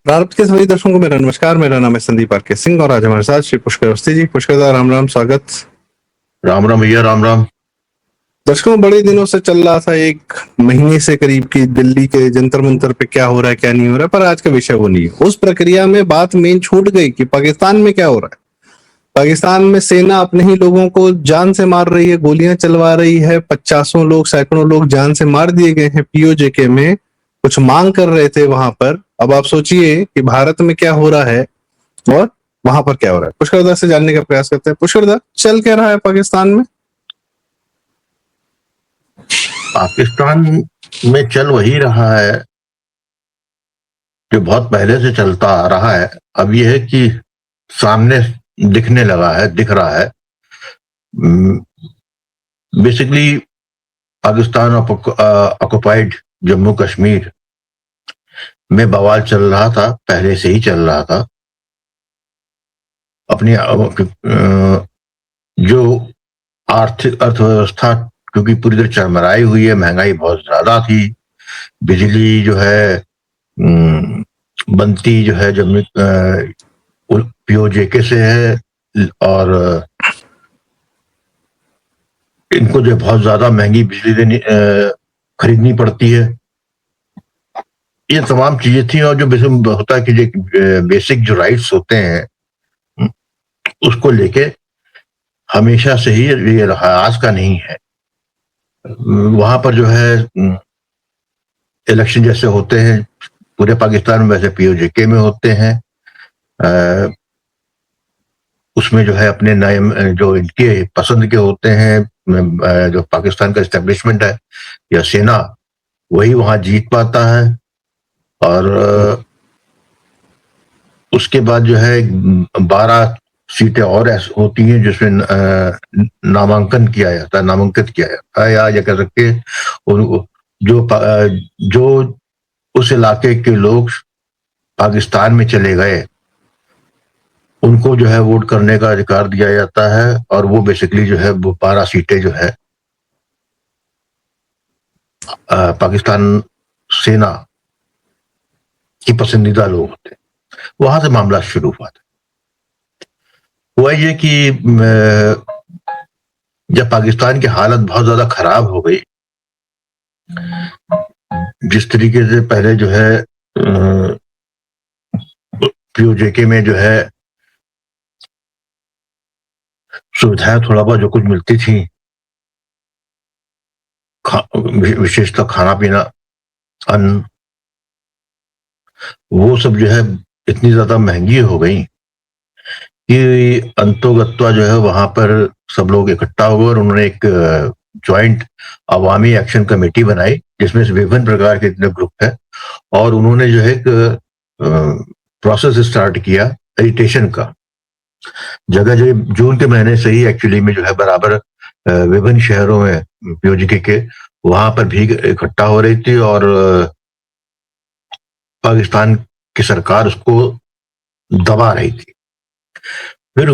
प्रारंभ के सभी दर्शकों को मेरा नमस्कार। मेरा नाम है संदीप आर के सिंह और आज हमारे साथ श्री पुष्कर अवस्थी जी। पुष्कर दा, राम राम, स्वागत। राम राम भैया, राम राम। दर्शकों, बड़े दिनों से चल रहा था, एक महीने से करीब की, दिल्ली के जंतर मंतर पे क्या हो रहा है क्या नहीं हो रहा है, पर आज का विषय वो नहीं है। उस प्रक्रिया में बात मेन छूट गई कि पाकिस्तान में क्या हो रहा है। पाकिस्तान में सेना अपने ही लोगों को जान से मार रही है, गोलियां चलवा रही है। 50 लोग, सैकड़ों लोग जान से मार दिए गए हैं। पीओजेके में कुछ मांग कर रहे थे वहां पर। अब आप सोचिए कि भारत में क्या हो रहा है और वहां पर क्या हो रहा है। पुष्कर दा से जानने का प्रयास करते हैं। पुष्कर दा, चल क्या रहा है पाकिस्तान में? पाकिस्तान में चल वही रहा है जो बहुत पहले से चलता आ रहा है। अब यह है कि सामने दिखने लगा है, दिख रहा है। बेसिकली पाकिस्तान ऑक्युपाइड जम्मू कश्मीर में बवाल चल रहा था, पहले से ही चल रहा था। अपनी जो आर्थिक अर्थव्यवस्था क्योंकि पूरी तरह चरमराई हुई है, महंगाई बहुत ज्यादा थी। बिजली जो है बनती जो है जम्मू पीओजेके से है और इनको जो बहुत ज्यादा महंगी बिजली खरीदनी पड़ती है। ये तमाम चीजें थी और जो होता है कि जो बेसिक जो राइट्स होते हैं उसको लेके हमेशा से ही ये रहा, आज का नहीं है। वहां पर जो है इलेक्शन जैसे होते हैं पूरे पाकिस्तान में, वैसे पीओजेके में होते हैं। उसमें जो है अपने नए जो इनके पसंद के होते हैं, जो पाकिस्तान का एस्टेब्लिशमेंट है या सेना, वही वहां जीत पाता है। और उसके बाद जो है 12 सीटें और होती हैं जिसमें नामांकित किया जाता है, या कह सकते हैं जो उस इलाके के लोग पाकिस्तान में चले गए उनको जो है वोट करने का अधिकार दिया जाता है। और वो बेसिकली जो है वो 12 सीटें जो है पाकिस्तान सेना की पसंदीदा लोग होते हैं। वहां से मामला शुरू हुआ था। हुआ ये कि जब पाकिस्तान की हालत बहुत ज्यादा खराब हो गई, जिस तरीके से पहले जो है पीओजेके में जो है सुविधाएं थोड़ा बहुत जो कुछ मिलती थी, विशेषतः खाना पीना, अन्न, वो सब जो है इतनी ज्यादा महंगी हो गई कि अंतोगत्वा जो है वहां पर सब लोग इकट्ठा हो गए और उन्होंने एक ज्वाइंट अवामी एक्शन कमेटी बनाई जिसमें से विभिन्न प्रकार के इतने ग्रुप है। और उन्होंने जो है एक प्रोसेस स्टार्ट किया एजिटेशन का। जगह जगह जून के महीने से ही एक्चुअली में जो है बराबर विभिन्न शहरों में पीओजेके के वहां पर भी इकट्ठा हो रही थी और पाकिस्तान की सरकार उसको दबा रही थी। फिर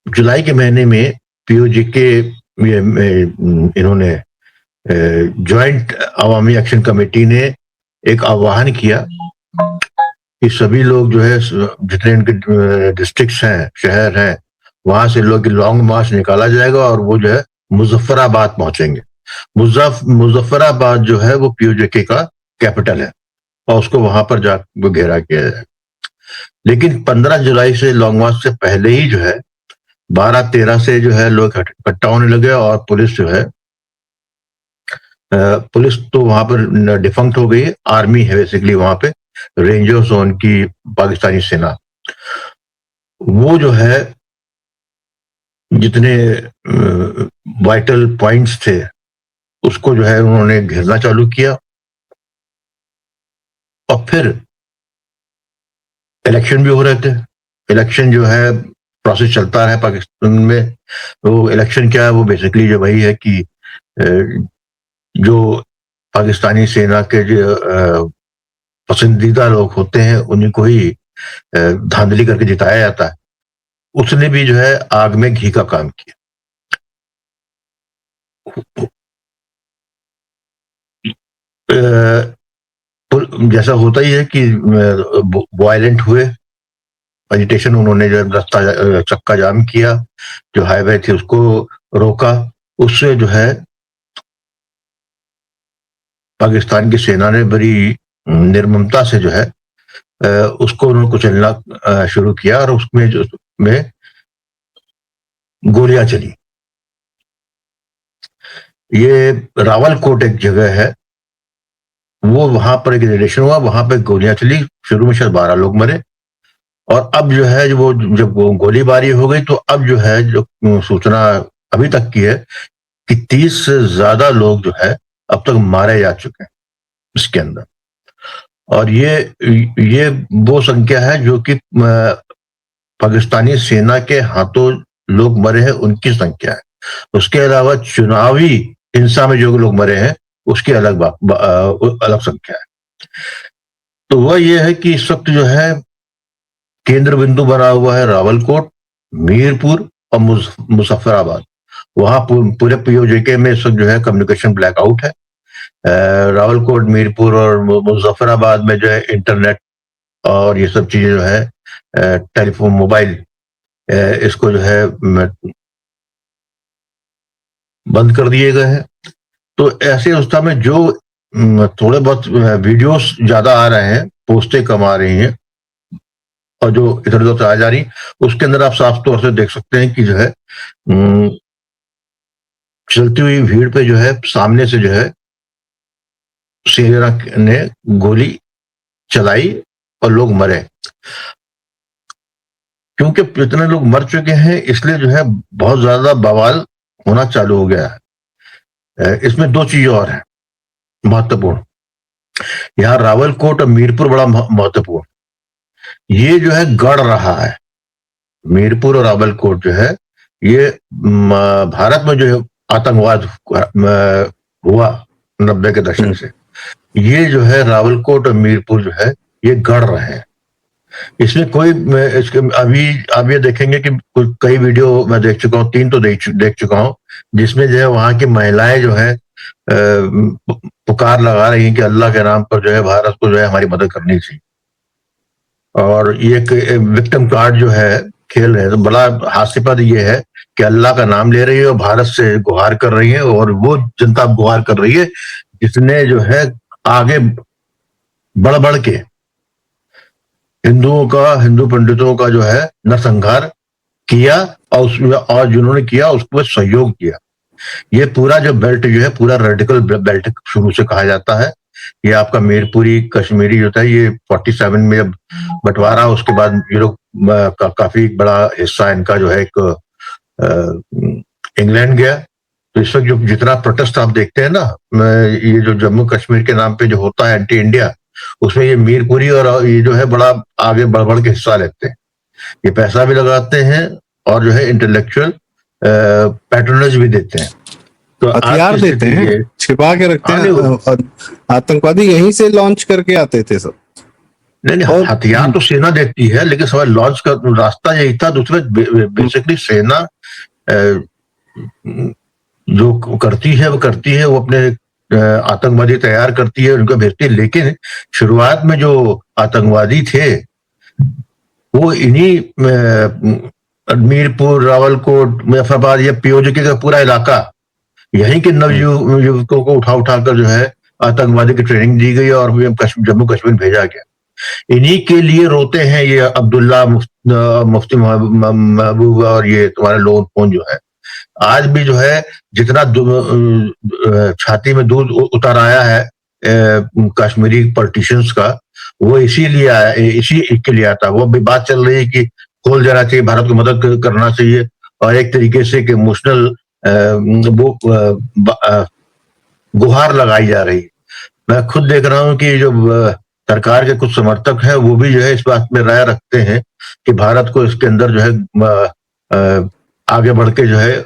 जुलाई के महीने में पीओजेके इन्होंने ज्वाइंट अवामी एक्शन कमेटी ने एक आह्वान किया कि सभी लोग जो है जितने इनके डिस्ट्रिक्ट्स हैं, शहर हैं, वहां से लोग लॉन्ग मार्च निकाला जाएगा और वो जो है मुजफ्फराबाद पहुंचेंगे। मुजफ्फराबाद जो है वो पीओजेके का कैपिटल है और उसको वहां पर जाकर घेरा किया जाएगा। लेकिन 15 जुलाई से लॉन्ग मार्च से पहले ही जो है 12-13 से जो है लोग इकट्ठा होने लगे और पुलिस जो है पुलिस तो वहां पर डिफंक्ट हो गई। आर्मी है बेसिकली वहां पे, रेंजर्स जोन की पाकिस्तानी सेना, वो जो है जितने वाइटल पॉइंट्स थे उसको जो है उन्होंने घेरना चालू किया। और फिर इलेक्शन भी हो रहे थे। इलेक्शन जो है प्रोसेस चलता है पाकिस्तान में। वो इलेक्शन क्या है, वो बेसिकली जो वही है कि जो पाकिस्तानी सेना के जो पसंदीदा लोग होते हैं उन्हीं को ही धांधली करके जिताया जाता है। उसने भी जो है आग में घी का काम किया। जैसा होता ही है कि वायलेंट हुए, एजिटेशन, उन्होंने जो रास्ता चक्का जाम किया, जो हाईवे थी उसको रोका, उससे जो है पाकिस्तान की सेना ने बड़ी निर्ममता से जो है उसको उन्होंने कुचलना शुरू किया और उसमें जो में गोलियां चली। ये रावलकोट एक जगह है, वो वहां पर एक रिलेशन हुआ, वहां पे गोलियां चली, शुरू में शायद 12 लोग मरे, और अब जो है जब वो गोलीबारी हो गई तो अब जो है जो सूचना अभी तक की है कि 30 से ज्यादा लोग जो है अब तक मारे जा चुके हैं इसके अंदर। और ये वो संख्या है जो कि पाकिस्तानी सेना के हाथों लोग मरे हैं उनकी संख्या है। उसके अलावा चुनावी हिंसा में जो लोग मरे हैं उसकी अलग संख्या है। तो वह यह है कि इस वक्त जो है केंद्र बिंदु बना हुआ है रावलकोट, मीरपुर और मुजफ्फराबाद। वहां पूरे पीओजेके में इस वक्त जो है कम्युनिकेशन ब्लैकआउट है। रावलकोट, मीरपुर और मुजफ्फराबाद में जो है इंटरनेट और ये सब चीजें जो है टेलीफोन, मोबाइल, इसको जो है बंद कर दिए गए हैं। तो ऐसी अवस्था में जो थोड़े बहुत वीडियोस ज्यादा आ रहे हैं, पोस्टें कम आ रही हैं और जो इधर उधर आ जा रही, उसके अंदर आप साफ तौर से देख सकते हैं कि जो है चलती हुई भीड़ पे जो है सामने से जो है सेना ने गोली चलाई और लोग मरे। क्योंकि इतने लोग मर चुके हैं इसलिए जो है बहुत ज्यादा बवाल होना चालू हो गया है। इसमें दो चीजें और हैं महत्वपूर्ण, यहाँ रावलकोट और मीरपुर बड़ा महत्वपूर्ण, ये जो है गढ़ रहा है। मीरपुर और रावलकोट जो है ये भारत में जो है आतंकवाद हुआ 90 के दशक से, ये जो है रावलकोट और मीरपुर जो है ये गढ़ रहे हैं। इसमें कोई इसके अभी आप ये देखेंगे कि कई वीडियो मैं देख चुका हूँ, 3 तो देख चुका हूँ, जिसमें जो है वहां की महिलाएं जो है पुकार लगा रही हैं कि अल्लाह के नाम पर जो है भारत को जो है हमारी मदद करनी चाहिए। और ये एक विक्टिम कार्ड जो है खेल रहे हैं। तो बड़ा हास्यास्पद ये है कि अल्लाह का नाम ले रही है और भारत से गुहार कर रही है, और वो जनता गुहार कर रही है जिसने जो है आगे बढ़ बढ़ के हिंदू पंडितों का जो है नरसंहार किया, और उसमें और जिन्होंने किया उसको सहयोग किया। ये पूरा जो बेल्ट जो है पूरा रेडिकल बेल्ट शुरू से कहा जाता है। ये आपका मीरपुरी कश्मीरी जो था ये 47 में जब बंटवारा, उसके बाद यूरोप का काफी बड़ा हिस्सा इनका जो है एक इंग्लैंड गया। तो इस वक्त जो जितना प्रोटेस्ट आप देखते हैं ना, ये जो जम्मू कश्मीर के नाम पे जो होता है एंटी इंडिया, उसमें ये मीरपुरी और ये जो है बड़ा आगे बढ़ बढ़ के हिस्सा लेते हैं। ये पैसा भी लगाते हैं और जो है इंटेलेक्चुअल पैट्रोनेज भी देते हैं। तो हथियार देते हैं, छिपा के रखते हैं। आतंकवादी यहीं से लॉन्च करके आते थे सब। नहीं, हथियार तो सेना देती है, लेकिन सब लॉन्च का रास्ता यही था। दूसरे बेसिकली सेना जो करती है वो अपने आतंकवादी तैयार करती है, उनको भेजती है। लेकिन शुरुआत में जो आतंकवादी थे वो इन्हीं मीरपुर, रावलकोट, मुजफ्फराबाद, या पीओजेके का पूरा इलाका, यहीं के नवयुवकों को उठा उठाकर जो है आतंकवादी की ट्रेनिंग दी गई और जम्मू कश्मीर भेजा गया। इन्हीं के लिए रोते हैं ये अब्दुल्ला, मुफ्ती महबूब और ये तुम्हारे लोग कौन जो है। आज भी जो है जितना छाती में दूध उतर आया है कश्मीरी पॉलिटिशियंस का, वो इसीलिए आया, इसी के लिए आता। वो भी बात चल रही है कि खोल जाना चाहिए, भारत को मदद करना चाहिए, और एक तरीके से कि इमोशनल वो गुहार लगाई जा रही है। मैं खुद देख रहा हूं कि जो सरकार के कुछ समर्थक हैं वो भी जो है इस बात में राय रखते हैं कि भारत को इसके अंदर जो है आगे बढ़ के जो है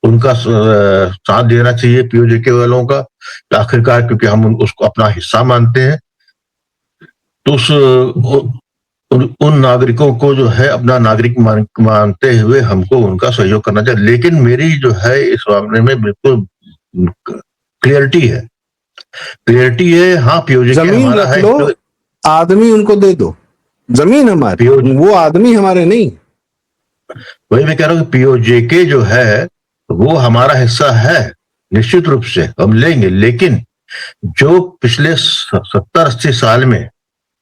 उनका साथ देना चाहिए, पीओजेके वालों का, आखिरकार, क्योंकि हम उसको अपना हिस्सा मानते हैं। तो उन नागरिकों को जो है अपना नागरिक मानते हुए हमको उनका सहयोग करना चाहिए। लेकिन मेरी जो है इस मामले में बिल्कुल क्लियरिटी है क्लियरिटी है, हाँ पीओजे जमीन हमारा रख है, लो, आदमी उनको दे दो, जमीन हमारी, वो आदमी हमारे नहीं। वही मैं कह रहा हूँ कि पीओजेके जो है वो हमारा हिस्सा है, निश्चित रूप से हम लेंगे, लेकिन जो पिछले 70-80 साल में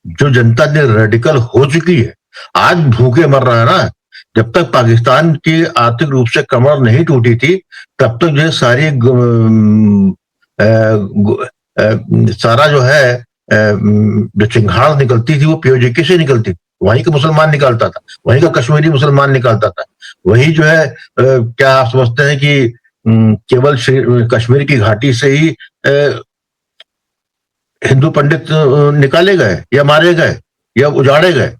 जो जनता ने रेडिकल हो चुकी है, आज भूखे मर रहा है ना। जब तक पाकिस्तान की आर्थिक रूप से कमर नहीं टूटी थी, तब तक जो है सारी सारा जो है जो चिंगाड़ निकलती थी वो पीओजेके से निकलती थी। वहीं का मुसलमान निकालता था, वहीं का कश्मीरी मुसलमान निकालता था। वही जो है क्या आप समझते हैं कि केवल कश्मीर की घाटी से ही हिंदू पंडित निकाले गए या मारे गए या उजाड़े गए?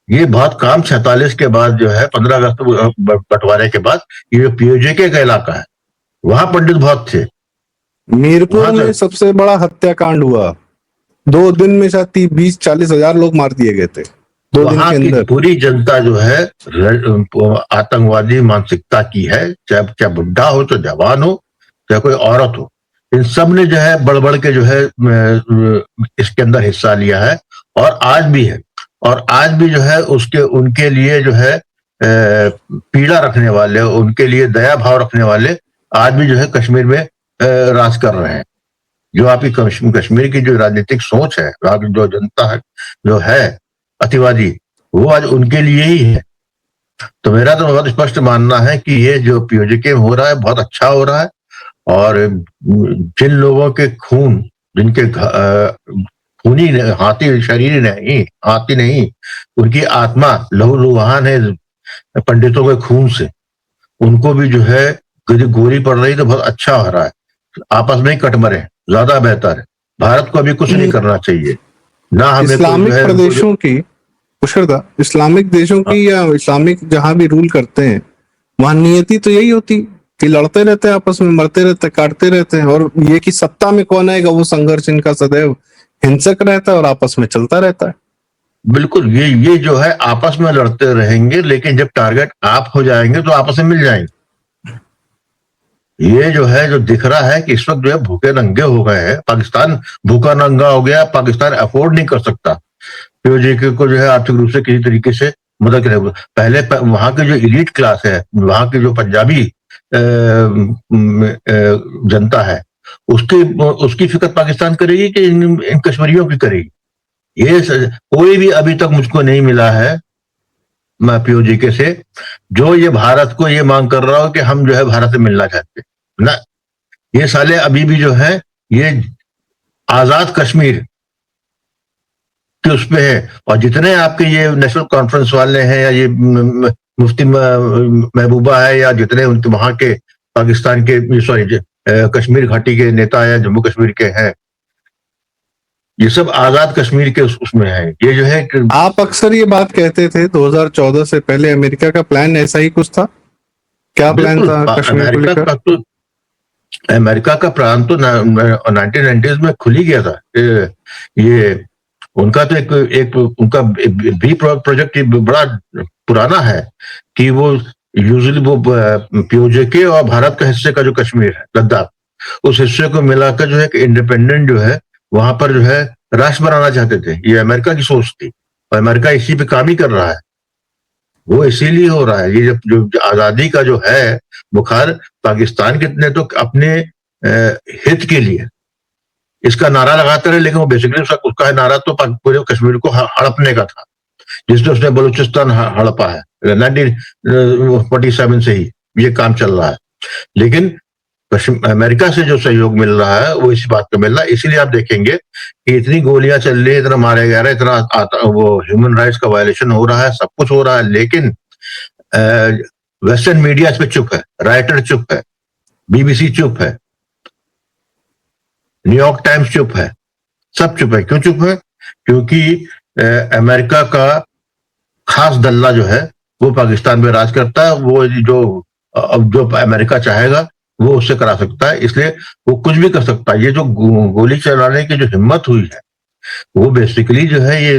ये बहुत काम 47 के बाद जो है 15 अगस्त बंटवारे के बाद ये जो पीओजेके का इलाका है वहां पंडित बहुत थे। मीरपुर में सबसे बड़ा हत्याकांड हुआ, 2 दिन में शायद 20-40 हजार लोग मार दिए गए थे 2 दिन वहां के की अंदर। पूरी जनता जो है आतंकवादी मानसिकता की है, चाहे बुढ़ा हो, चाहे जवान हो, चाहे कोई औरत हो। इन सब ने जो है बढ़ के जो है इसके अंदर हिस्सा लिया है और आज भी है। और आज भी जो है उसके उनके लिए जो है पीड़ा रखने वाले, उनके लिए दया भाव रखने वाले आज भी जो है कश्मीर में राज कर रहे हैं। जो आपकी कश्मीर की जो राजनीतिक सोच है, वहां की जो जनता है जो है अतिवादी, वो आज उनके लिए ही है। तो मेरा तो बहुत स्पष्ट मानना है कि ये जो पीओजेके हो रहा है बहुत अच्छा हो रहा है। और जिन लोगों के खून, जिनके खूनी हाथी शरीर नहीं, हाथी नहीं, उनकी आत्मा लहूलुहान है पंडितों के खून से, उनको भी जो है गोली पड़ रही तो बहुत अच्छा हो रहा है। आपस में ही कट मरे, ज्यादा बेहतर है। भारत को अभी कुछ नहीं करना चाहिए ना, हमें इस्लामिक प्रदेशों की, पुष्करदा इस्लामिक देशों की या इस्लामिक जहां भी रूल करते हैं, वहां नियति तो यही होती कि लड़ते रहते हैं आपस में, मरते रहते हैं, काटते रहते हैं। और ये कि सत्ता में कौन आएगा, वो संघर्ष इनका सदैव हिंसक रहता है और आपस में चलता रहता है। बिल्कुल, ये जो है आपस में लड़ते रहेंगे, लेकिन जब टारगेट आप हो जाएंगे तो आपस में मिल जाएंगे। ये जो है जो दिख रहा है कि इस वक्त जो है भूखे नंगे हो गए हैं, पाकिस्तान भूखा नंगा हो गया, पाकिस्तान अफोर्ड नहीं कर सकता पीओजेके को जो है आर्थिक रूप से किसी तरीके से मदद करेगा। पहले वहां की जो इलीट क्लास है, वहां की जो पंजाबी जनता है, उसकी फिक्र पाकिस्तान करेगी कि इन कश्मीरियों की करेगी? ये कोई भी अभी तक मुझको नहीं मिला है पीओजेके से जो ये भारत को ये मांग कर रहा हो कि हम जो है भारत से मिलना चाहते ना। ये साले अभी भी जो है ये आजाद कश्मीर कि उस पे है। और जितने आपके ये नेशनल कॉन्फ्रेंस वाले हैं या ये मुफ्ती महबूबा है या जितने उनके वहां के पाकिस्तान के सॉरी कश्मीर घाटी के नेता या जम्मू कश्मीर के हैं, ये सब आजाद कश्मीर के उसमें है। ये जो है आप अक्सर ये बात कहते थे 2014 से पहले अमेरिका का प्लान ऐसा ही कुछ था, क्या प्लान था कश्मीर को लेकर? अमेरिका का प्लान तो 1990s में खुल ही गया था। ये उनका तो एक उनका भी प्रोजेक्ट बड़ा पुराना है कि वो यूजुअली वो पीओजेके और भारत का हिस्से का जो कश्मीर है, लद्दाख, उस हिस्से को मिलाकर जो है कि इंडिपेंडेंट जो है वहां पर जो है राष्ट्र बनाना चाहते थे। ये अमेरिका की सोच थी और अमेरिका इसी पे काम ही कर रहा है। वो इसीलिए हो रहा है। ये जो आजादी का जो है बुखार, पाकिस्तान ने तो अपने हित के लिए इसका नारा लगाते रहे, लेकिन वो बेसिकली उसका नारा तो पूरे कश्मीर को हड़पने का था, जिसने उसने बलूचिस्तान हड़पा है 1947 से ही ये काम चल रहा है। लेकिन अमेरिका से जो सहयोग मिल रहा है वो इसी बात का मिल रहा है। इसीलिए आप देखेंगे कि इतनी गोलियां चल रही है, इतना मारे जा रहा है, इतना वो ह्यूमन राइट्स का वायलेशन हो रहा है, सब कुछ हो रहा है, लेकिन वेस्टर्न मीडिया इस पे चुप है, राइटर चुप है, बीबीसी चुप है, न्यूयॉर्क टाइम्स चुप है, सब चुप है। क्यों चुप है? क्योंकि अमेरिका का खास दल्ला जो है वो पाकिस्तान में राज करता है। वो जो अमेरिका चाहेगा वो उससे करा सकता है, इसलिए वो कुछ भी कर सकता है। ये जो गोली चलाने की जो हिम्मत हुई है वो बेसिकली जो है ये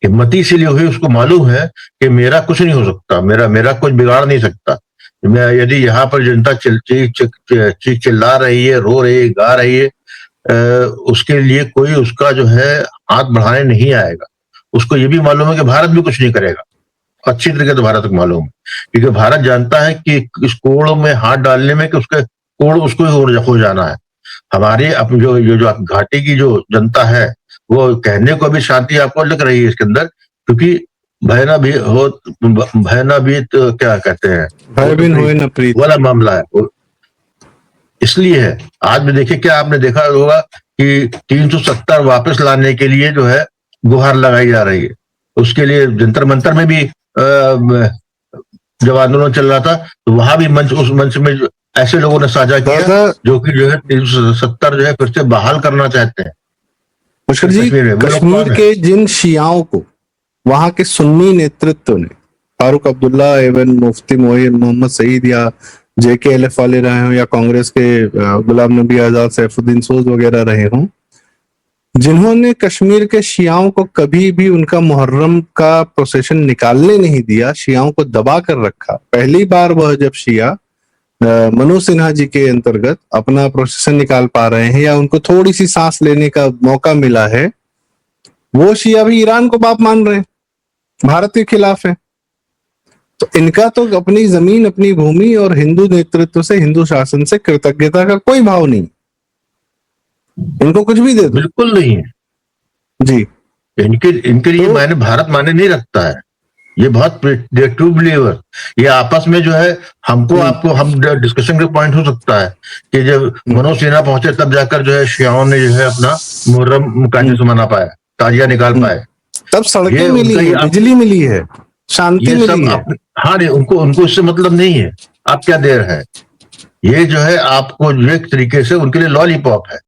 हिम्मत इसीलिए हुई, उसको मालूम है कि मेरा कुछ नहीं हो सकता, मेरा कुछ बिगाड़ नहीं सकता। मैं यदि यहाँ पर जनता चीख चिल्ला रही है, रो रही है, गा रही है, उसके लिए कोई उसका जो है हाथ बढ़ाने नहीं आएगा। उसको ये भी मालूम है कि भारत भी कुछ नहीं करेगा, अच्छी तरीके से भारत को मालूम है, क्योंकि भारत जानता है कि इस कोड़ में हाथ डालने में कि उसके कोड़ उसको ही हो जाना है। हमारे अपने जो घाटी की जो जनता है, वो कहने को भी शांति आपको लग रही है इसके अंदर, क्योंकि भयना भी तो क्या कहते हैं, भय बिन होए न प्रीत वाला मामला है वो। इसलिए है आज में देखिए, क्या आपने देखा होगा कि 370 वापस लाने के लिए जो है गुहार लगाई जा रही है। उसके लिए जंतर मंतर में भी जब आंदोलन चल रहा था, तो वहां भी उस मंच में ऐसे लोगों ने साझा किया जो कि जो है 370 जो है फिर से बहाल करना चाहते हैं। पुष्कर जी, कश्मीर के जिन शियाओं को वहां के सुन्नी नेतृत्व ने, फारूक अब्दुल्ला एवं मुफ्ती मोहम्मद सईद या JKLF वाले रहे हों या कांग्रेस के गुलाम नबी आजाद, सैफुद्दीन सोज वगैरह रहे हों, जिन्होंने कश्मीर के शियाओं को कभी भी उनका मुहर्रम का प्रोसेशन निकालने नहीं दिया, शियाओं को दबा कर रखा। पहली बार वह जब शिया मनोज सिन्हा जी के अंतर्गत अपना प्रोसेशन निकाल पा रहे हैं या उनको थोड़ी सी सांस लेने का मौका मिला है, वो शिया भी ईरान को बाप मान रहे हैं, भारत के खिलाफ है। तो इनका तो अपनी जमीन, अपनी भूमि और हिंदू नेतृत्व से, हिंदू शासन से कृतज्ञता का कोई भाव नहीं। इनको कुछ भी दे दो, बिल्कुल नहीं है जी। इनके लिए मायने भारत माने नहीं रखता है। ये बहुत ट्रू बिलीवर, ये आपस में जो है हमको आपको हम डिस्कशन का पॉइंट हो सकता है कि जब मनोज सिन्हा पहुंचे तब जाकर जो है शियाओं ने जो है अपना मुहर्रम कायदे से मना पाया, ताजिया निकाल पाए, तब सड़कें मिली है, बिजली मिली है, शांति मिली है। हाँ नहीं, उनको इससे मतलब नहीं है आप क्या दे रहे हैं। ये जो है आपको जो एक तरीके से उनके लिए लॉलीपॉप है।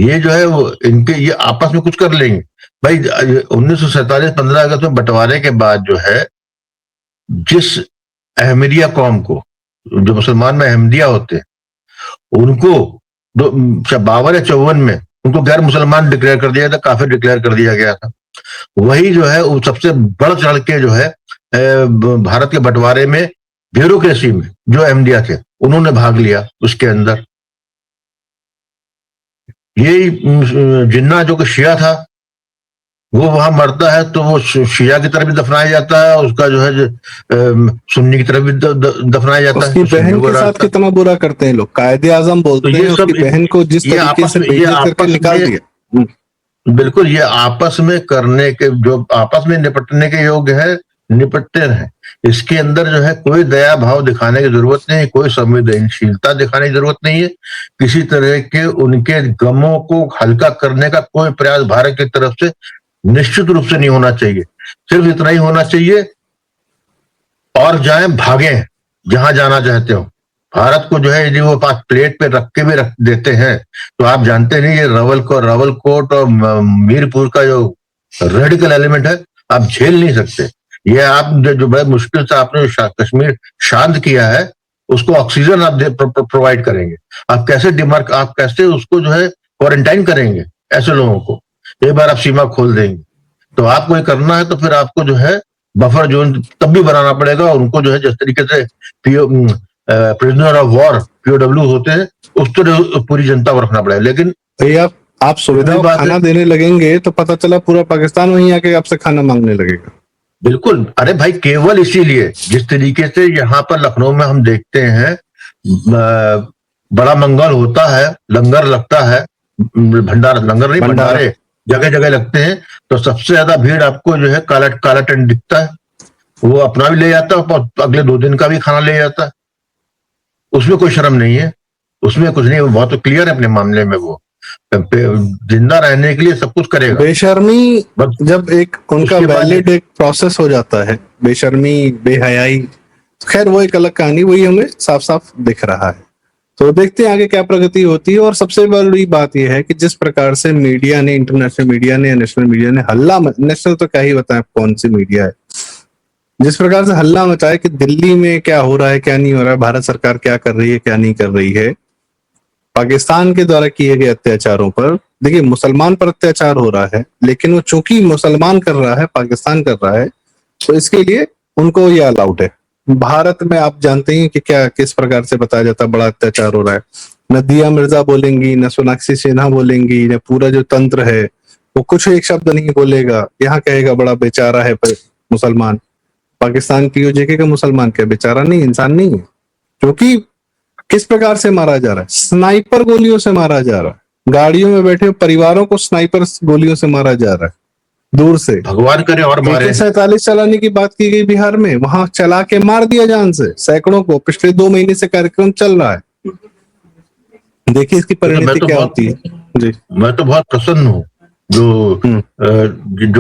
ये जो है वो इनके ये आपस में कुछ कर लेंगे भाई। 1947 15 अगस्त में बंटवारे के बाद जो है, जिस अहमदिया कौम को, जो मुसलमान में अहमदिया होते हैं, उनको 52 या 54 में उनको गैर मुसलमान डिक्लेयर कर दिया था, काफिर डिक्लेयर कर दिया गया था। वही जो है वो सबसे बढ़ चढ़ के जो है भारत के बंटवारे में, ब्यूरोक्रेसी में जो अहमदिया थे उन्होंने भाग लिया उसके अंदर। ये जिन्ना जो कि शिया था, वो वहां मरता है तो वो शिया की तरफ भी दफनाया जाता है, उसका जो है सुन्नी की तरफ भी दफनाया जाता है। उसकी बहन के साथ कितना बुरा करते हैं लोग, कायदे आजम बोलते हैं उसकी बहन को जिस तरीके से बेइज्जत करके निकाल दिया। बिल्कुल, ये आपस में करने के, जो आपस में निपटने के योग्य है, निपटते रहे। इसके अंदर जो है कोई दया भाव दिखाने की जरूरत नहीं, कोई संवेदनशीलता दिखाने की जरूरत नहीं है। किसी तरह के उनके गमों को हल्का करने का कोई प्रयास भारत की तरफ से निश्चित रूप से नहीं होना चाहिए। सिर्फ इतना ही होना चाहिए, और जाएं, भागें जहां जाना चाहते हो। भारत को जो है यदि वो पास प्लेट पे रख के भी रख देते हैं, तो आप जानते नहीं ये रावलकोट और मीरपुर का जो रेडिकल एलिमेंट है, आप झेल नहीं सकते। ये आप जो बड़े मुश्किल से आपने कश्मीर शांत किया है, उसको ऑक्सीजन आप प्रोवाइड करेंगे। आप कैसे उसको जो है क्वारंटाइन करेंगे ऐसे लोगों को। एक बार आप सीमा खोल देंगे तो आपको ये करना है, तो फिर आपको जो है बफर जोन तब भी बनाना पड़ेगा। उनको जो है जिस तरीके से प्रिजनर ऑफ वॉर POW होते हैं, उस तरह पूरी जनता को रखना पड़ेगा। लेकिन भैया आप सुविधा खाना देने लगेंगे तो पता चला पूरा पाकिस्तान वहीं आके आपसे खाना मांगने लगेगा। बिल्कुल, अरे भाई केवल इसीलिए जिस तरीके से यहाँ पर लखनऊ में हम देखते हैं, बड़ा मंगल होता है, लंगर लगता है, भंडारे जगह जगह लगते हैं, तो सबसे ज्यादा भीड़ आपको जो है काला टेंट दिखता है। वो अपना भी ले जाता है और अगले 2 दिन का भी खाना ले जाता है। उसमें कोई शर्म नहीं है, उसमें कुछ नहीं, वो बहुत क्लियर है अपने मामले में। वो जिंदा रहने के लिए सब कुछ करेगा। बेशर्मी जब एक उनका वैलिड एक प्रोसेस हो जाता है, बेशर्मी, बेहयाई, खैर वो एक अलग कहानी, वही हमें साफ साफ दिख रहा है। तो देखते हैं आगे क्या प्रगति होती है। और सबसे बड़ी बात यह है कि जिस प्रकार से मीडिया ने, इंटरनेशनल मीडिया ने, नेशनल मीडिया ने हल्ला, नेशनल तो क्या ही बताएं कौन सी मीडिया है, जिस प्रकार से हल्ला मचाया कि दिल्ली में क्या हो रहा है, क्या नहीं हो रहा है, भारत सरकार क्या कर रही है, क्या नहीं कर रही है, पाकिस्तान के द्वारा किए गए अत्याचारों पर। देखिए, मुसलमान पर अत्याचार हो रहा है, लेकिन वो चूंकि मुसलमान कर रहा है, पाकिस्तान कर रहा है, तो इसके लिए उनको ये अलाउड है। भारत में आप जानते हैं कि क्या किस प्रकार से बताया जाता है बड़ा अत्याचार हो रहा है। न दिया मिर्जा बोलेंगी, न सोनाक्षी सिन्हा बोलेंगी, न पूरा जो तंत्र है वो कुछ एक शब्द नहीं बोलेगा। यहाँ कहेगा बड़ा बेचारा है मुसलमान। पाकिस्तान पीओजेके का मुसलमान क्या बेचारा नहीं, इंसान नहीं है? क्योंकि किस प्रकार से मारा जा रहा है? स्नाइपर गोलियों से मारा जा रहा है। गाड़ियों में बैठे परिवारों को स्नाइपर गोलियों से मारा जा रहा है, दूर से। भगवान करे और मारे। मैं तो बहुत प्रसन्न हूँ जो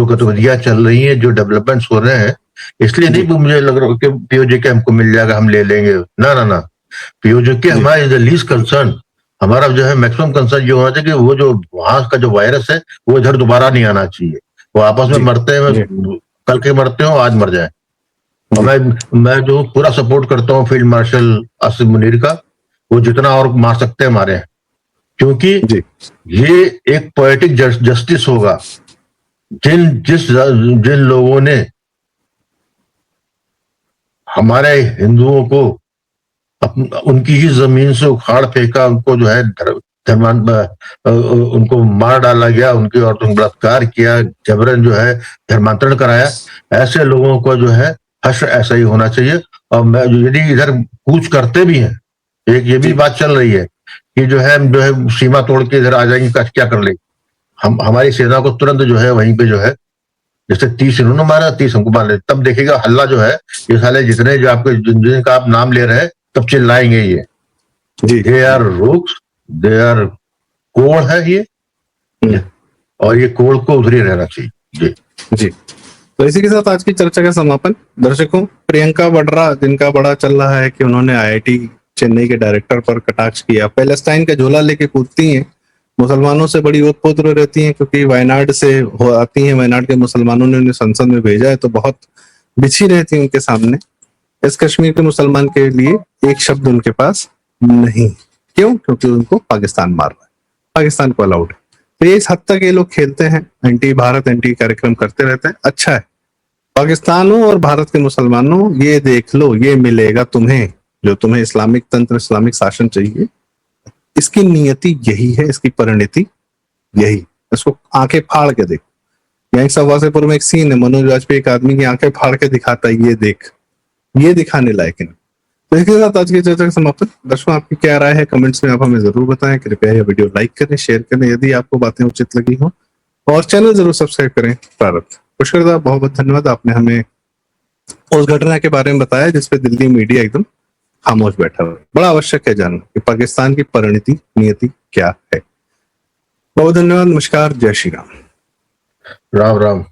गतिविधियां चल रही हैं, जो डेवलपमेंट्स हो रहे हैं। इसलिए नहीं कि मुझे लग रहा कि पीओजेके हमको मिल जाएगा, हम ले लेंगे। ना ना ना, पीओजेके हमारा इज द लीस्ट कंसर्न। हमारा जो है मैक्सिमम कंसर्न ये होना चाहिए कि वो जो वहां का जो वायरस है वो इधर दोबारा नहीं आना चाहिए। वो आपस में मरते हैं, कल के मरते हो आज मर जाए। और मैं जो पूरा सपोर्ट करता हूँ फील्ड मार्शल आसिफ मुनीर का, वो जितना और मार सकते हैं मारे, क्योंकि ये एक पोएटिक जस्टिस होगा। जिन लोगों ने हमारे हिंदुओं को उनकी ही जमीन से उखाड़ फेंका, उनको जो है उनको मार डाला गया, उनकी औरतों को बलात्कार किया, जबरन जो है धर्मांतरण कराया, ऐसे लोगों को जो है हश्र ऐसा ही होना चाहिए। और यदि इधर कूच करते भी हैं, एक ये भी बात चल रही है कि जो है सीमा तोड़ के इधर आ जाएंगे, क्या कर लेंगे। हमारी सेना को तुरंत जो है वहीं पे जो है, जैसे 30 इन्होंने मारा 30 हमको मार ले, तब देखेगा हल्ला जो है, ये साले जितने जो आपके जिनका आप नाम ले रहे हैं तब चिल्लाएंगे ये। They are rogues, they are कोड़ है ये, और ये कोड़ को उधर ही रहना चाहिए। जी। तो इसी के साथ आज की चर्चा का समापन। दर्शकों, प्रियंका वड्रा, जिनका बड़ा चल रहा है कि उन्होंने IIT चेन्नई के डायरेक्टर पर कटाक्ष किया, पैलेस्टाइन का झोला लेके कूदती हैं, मुसलमानों से बड़ी ओतप्रोत रहती हैं, क्योंकि वायनाड से आती हैं। वायनाड के मुसलमानों ने उन्हें संसद में भेजा है, तो बहुत बिछी रहती है उनके सामने। इस कश्मीर के मुसलमान के लिए एक शब्द उनके पास नहीं। क्यों? क्योंकि उनको पाकिस्तान मार रहा है, पाकिस्तान को अलाउड है। तो ये इस हद तक ये लोग खेलते हैं, एंटी भारत एंटी कार्यक्रम करते रहते हैं। अच्छा है, पाकिस्तानों और भारत के मुसलमानों, ये देख लो, ये मिलेगा तुम्हें जो तुम्हें इस्लामिक तंत्र, इस्लामिक शासन चाहिए। इसकी नियति यही है, इसकी परिणति यही। इसको आंखें फाड़ के देखो। यहीं सवासेपुर में एक सीन है, मनोज वाजपेयी एक आदमी की आंखें फाड़ के दिखाता है, ये देख, ये दिखाने लायक है। तो इसके साथ आज की चर्चा का समापन। दर्शकों, आपकी क्या राय है कमेंट्स में आप हमें जरूर बताएं। कृपया यह वीडियो लाइक करें, शेयर करें यदि आपको बातें उचित लगी हो, और चैनल जरूर सब्सक्राइब करें। प्रारब्ध। पुष्करदा, बहुत बहुत धन्यवाद। आपने हमें उस घटना के बारे में बताया जिसपे दिल्ली मीडिया एकदम खामोश बैठा हुआ। बड़ा आवश्यक है जानना कि पाकिस्तान की परिणति, नियति क्या है। बहुत धन्यवाद। नमस्कार। जय श्री राम। राम राम।